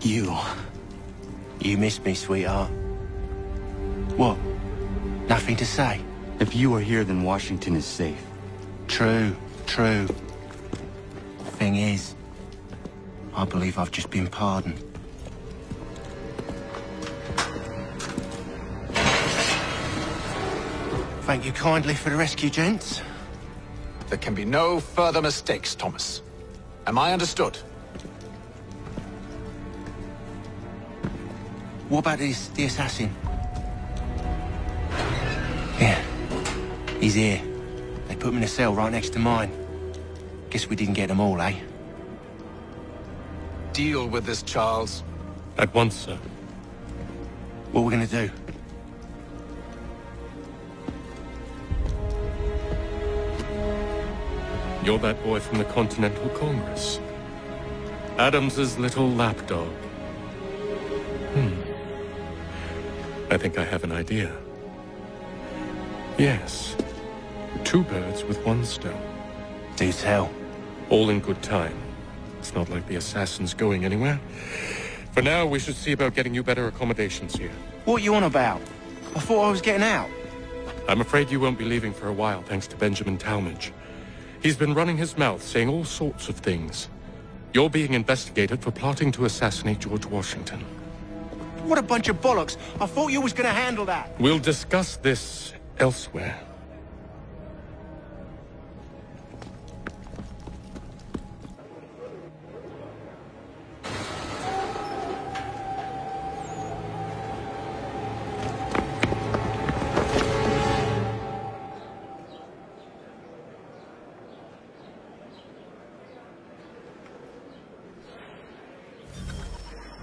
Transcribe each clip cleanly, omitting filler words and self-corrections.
You missed me, sweetheart. What? Nothing to say? If you are here, then Washington is safe. True. Thing is, I believe I've just been pardoned. Thank you kindly for the rescue, gents. There can be no further mistakes, Thomas. Am I understood? What about the assassin? Yeah, he's here. They put him in a cell right next to mine. Guess we didn't get them all, eh? Deal with this, Charles. At once, sir. What we're gonna do? You're that boy from the Continental Congress. Adams's little lapdog. I think I have an idea. Yes. 2 birds with 1 stone. Do tell. All in good time. It's not like the assassin's going anywhere. For now, we should see about getting you better accommodations here. What you on about? I thought I was getting out. I'm afraid you won't be leaving for a while, thanks to Benjamin Talmadge. He's been running his mouth, saying all sorts of things. You're being investigated for plotting to assassinate George Washington. What a bunch of bollocks. I thought you was gonna handle that. We'll discuss this elsewhere.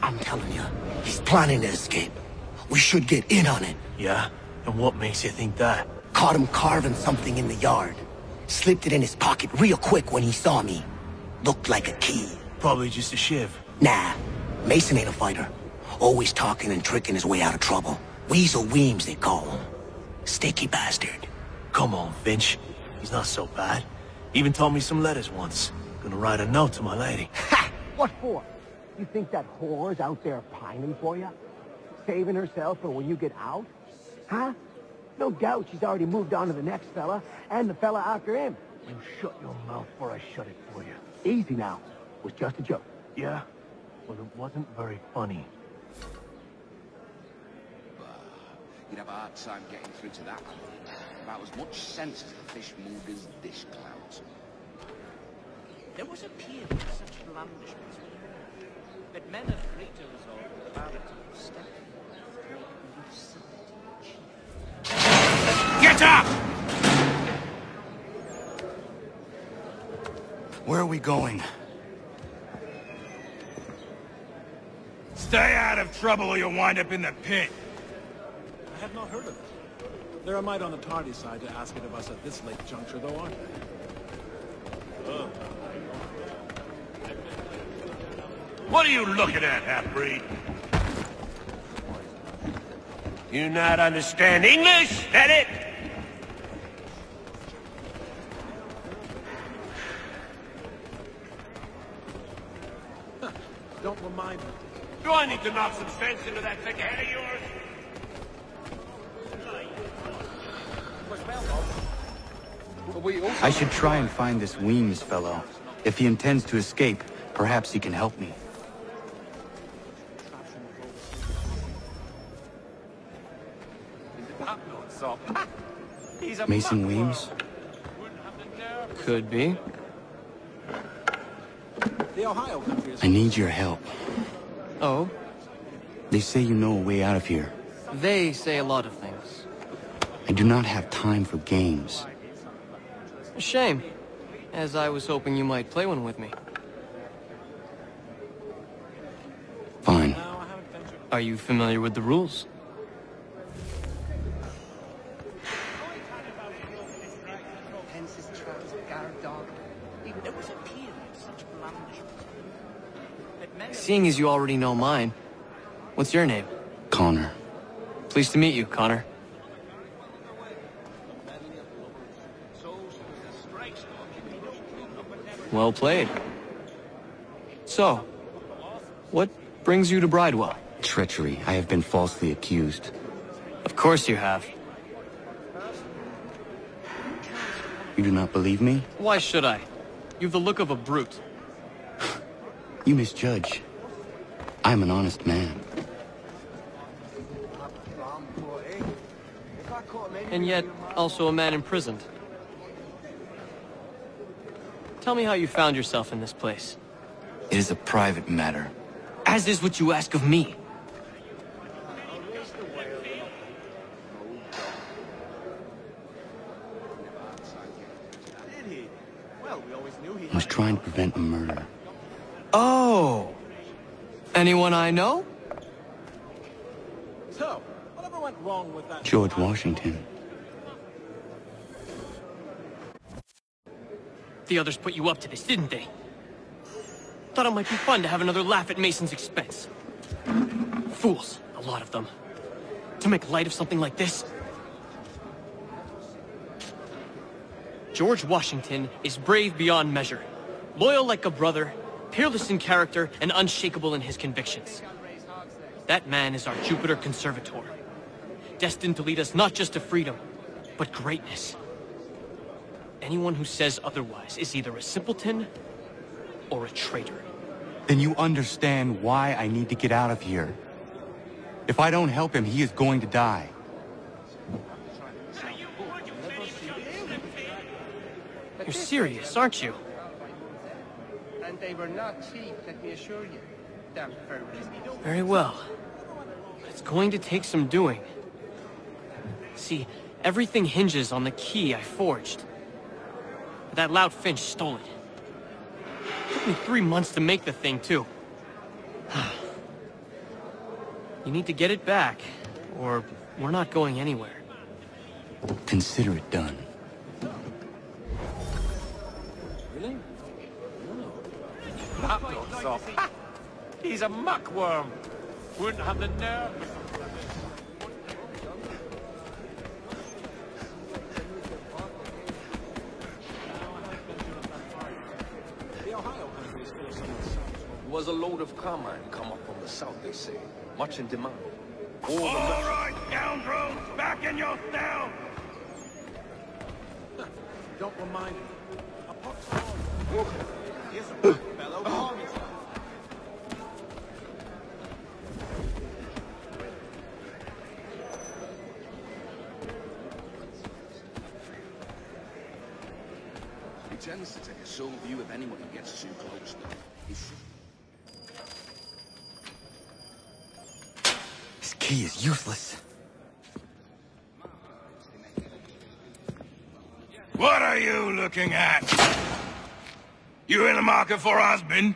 I'm telling you, he's planning to escape. We should get in on it. Yeah? And what makes you think that? Caught him carving something in the yard. Slipped it in his pocket real quick when he saw me. Looked like a key. Probably just a shiv. Nah, Mason ain't a fighter. Always talking and tricking his way out of trouble. Weasel Weems, they call him. Sticky bastard. Come on, Finch. He's not so bad. Even taught me some letters once. Gonna write a note to my lady. Ha! What for? You think that whore's out there pining for you? Saving herself for when you get out? Huh? No doubt she's already moved on to the next fella, and the fella after him. You shut your mouth before I shut it for you. Easy now. It was just a joke. Yeah? Well, it wasn't very funny. You'd have a hard time getting through to that. About as much sense as the fishmonger's dish clouds. There was a period of such blandishments that men are free to resort to the baritone step. Get up! Where are we going? Stay out of trouble or you'll wind up in the pit. I have not heard of it. They're a mite on the tardy side to ask it of us at this late juncture, though, aren't they? What are you looking at, half-breed? You not understand English, that it? Don't remind me. Do I need to knock some sense into that thick head of yours? I should try and find this Weems fellow. If he intends to escape, perhaps he can help me. Mason Weems? Could be. The Ohio country is... I need your help. Oh? They say you know a way out of here. They say a lot of things. I do not have time for games. A shame, as I was hoping you might play one with me. Fine. Are you familiar with the rules? Seeing as you already know mine, what's your name? Connor. Pleased to meet you, Connor. Well played. So, what brings you to Bridewell? Treachery. I have been falsely accused. Of course you have. You do not believe me? Why should I? You've the look of a brute. You misjudge. I'm an honest man. And yet, also a man imprisoned. Tell me how you found yourself in this place. It is a private matter. As is what you ask of me. I was trying to prevent a murder. Oh! Anyone I know? So, whatever went wrong with that... George Washington. The others put you up to this, didn't they? Thought it might be fun to have another laugh at Mason's expense. Fools, a lot of them. To make light of something like this. George Washington is brave beyond measure, loyal like a brother, peerless in character, and unshakable in his convictions. That man is our Jupiter Conservator, destined to lead us not just to freedom, but greatness. Anyone who says otherwise is either a simpleton or a traitor. Then you understand why I need to get out of here. If I don't help him, he is going to die. You're serious, aren't you? And they were not cheap, let me assure you. Damn terrorists. Very well. But it's going to take some doing. See, everything hinges on the key I forged. But that loud Finch stole it. Took me 3 months to make the thing, too. You need to get it back, or we're not going anywhere. Consider it done. Really? No. That looks off. Ha! He's a muckworm. Wouldn't have the nerve. Was a load of carmine come up from the south, they say. Much in demand. All right, scoundrels, back in your cell! Don't remind me. A pox Here's a fellow. Calm yourself. He tends to take a sole view if anyone gets too close, though. This key is useless. What are you looking at? You in the market for a husband?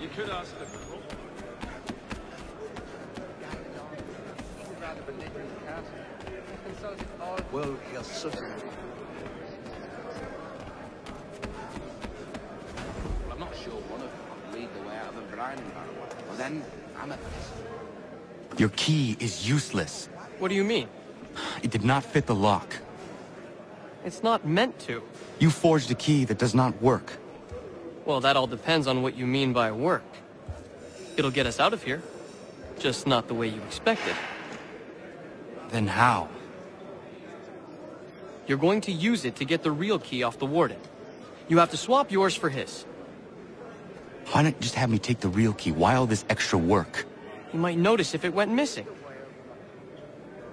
You could ask the Well, yes, certainly. I'm not sure one of them would lead the way out of a brining barrel. Well, then, I'm a... Your key is useless. What do you mean? It did not fit the lock. It's not meant to. You forged a key that does not work. Well, that all depends on what you mean by work. It'll get us out of here. Just not the way you expected. Then how? You're going to use it to get the real key off the warden. You have to swap yours for his. Why not just have me take the real key? Why all this extra work? He might notice if it went missing.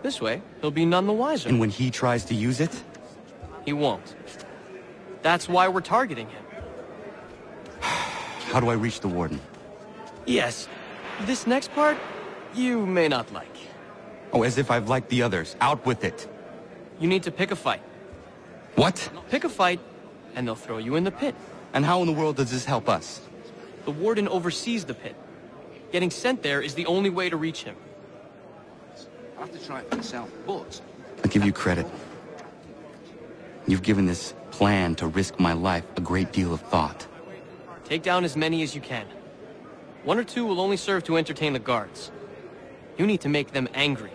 This way, he'll be none the wiser. And when he tries to use it? He won't. That's why we're targeting him. How do I reach the warden? Yes. This next part, you may not like. Oh, as if I've liked the others. Out with it. You need to pick a fight. What? Pick a fight, and they'll throw you in the pit. And how in the world does this help us? The warden oversees the pit. Getting sent there is the only way to reach him. I'll have to try it for myself, but... I'll give you credit. You've given this plan to risk my life a great deal of thought. Take down as many as you can. 1 or 2 will only serve to entertain the guards. You need to make them angry.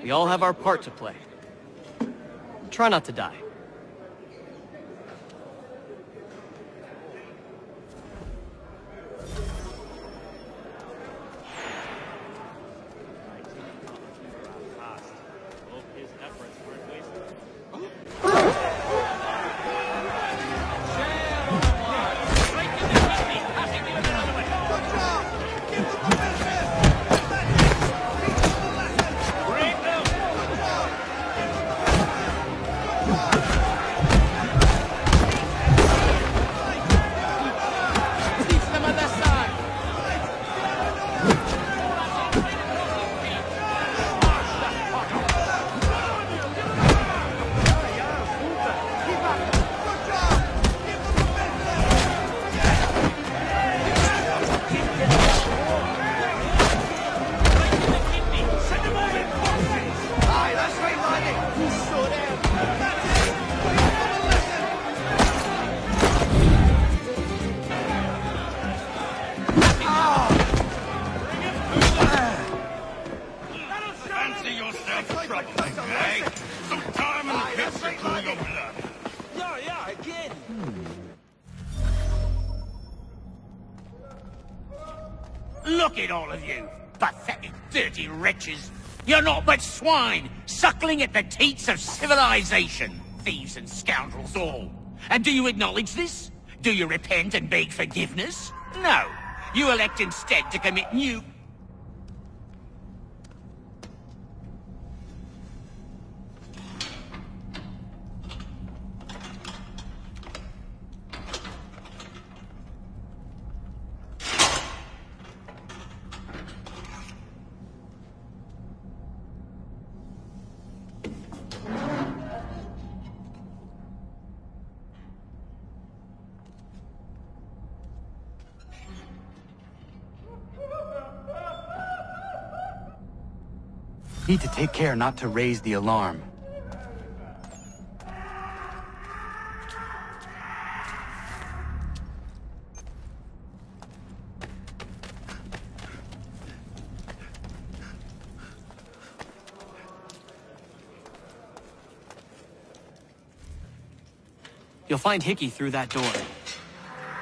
We all have our part to play. Try not to die. Look at all of you, pathetic, dirty wretches. You're not but swine, suckling at the teats of civilization. Thieves and scoundrels all. And do you acknowledge this? Do you repent and beg forgiveness? No. You elect instead to commit new... Need to take care not to raise the alarm. You'll find Hickey through that door.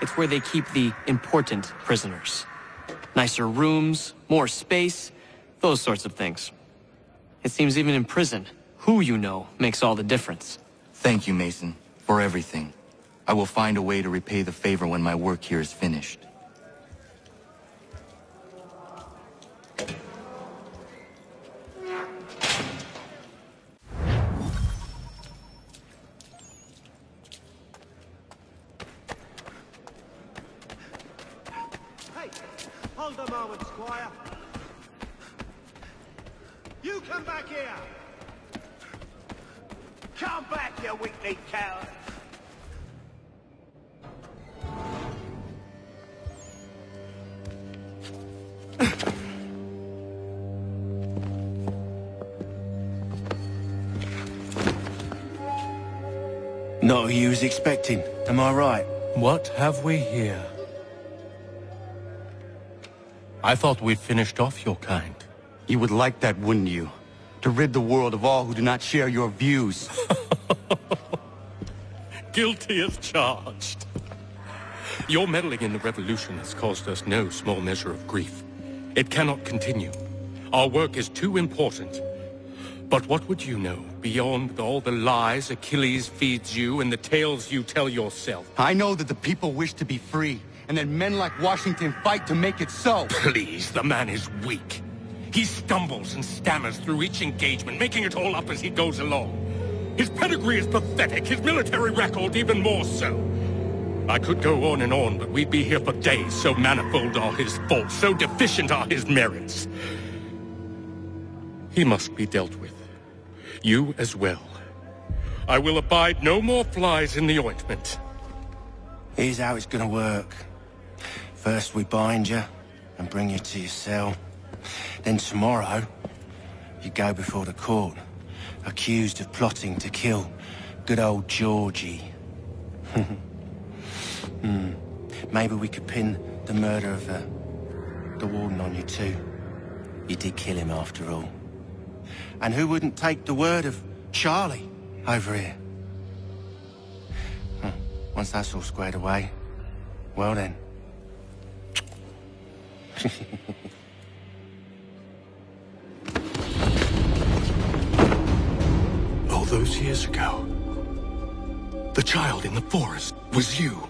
It's where they keep the important prisoners. Nicer rooms, more space, those sorts of things. It seems even in prison, who you know makes all the difference. Thank you, Mason, for everything. I will find a way to repay the favor when my work here is finished. Hey, hold a moment, Squire. You come back here! Come back, you weakling coward! Not who you was expecting, am I right? What have we here? I thought we'd finished off your kind. You would like that, wouldn't you? To rid the world of all who do not share your views. Guilty as charged. Your meddling in the revolution has caused us no small measure of grief. It cannot continue. Our work is too important. But what would you know, beyond all the lies Achilles feeds you and the tales you tell yourself? I know that the people wish to be free, and that men like Washington fight to make it so. Please, the man is weak. He stumbles and stammers through each engagement, making it all up as he goes along. His pedigree is pathetic, his military record even more so. I could go on and on, but we'd be here for days, so manifold are his faults, so deficient are his merits. He must be dealt with. You as well. I will abide no more flies in the ointment. Here's how it's gonna work. First we bind you and bring you to your cell. Then tomorrow, you go before the court, accused of plotting to kill good old Georgie. Maybe we could pin the murder of the warden on you too. You did kill him after all. And who wouldn't take the word of Charlie? Over here. Once that's all squared away, well then. All those years ago, the child in the forest was you.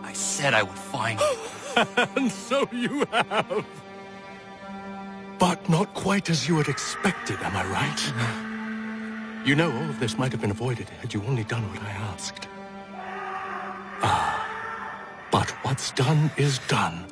I said I would find you. And so you have. But not quite as you had expected, am I right? You know, all of this might have been avoided had you only done what I asked. But what's done is done.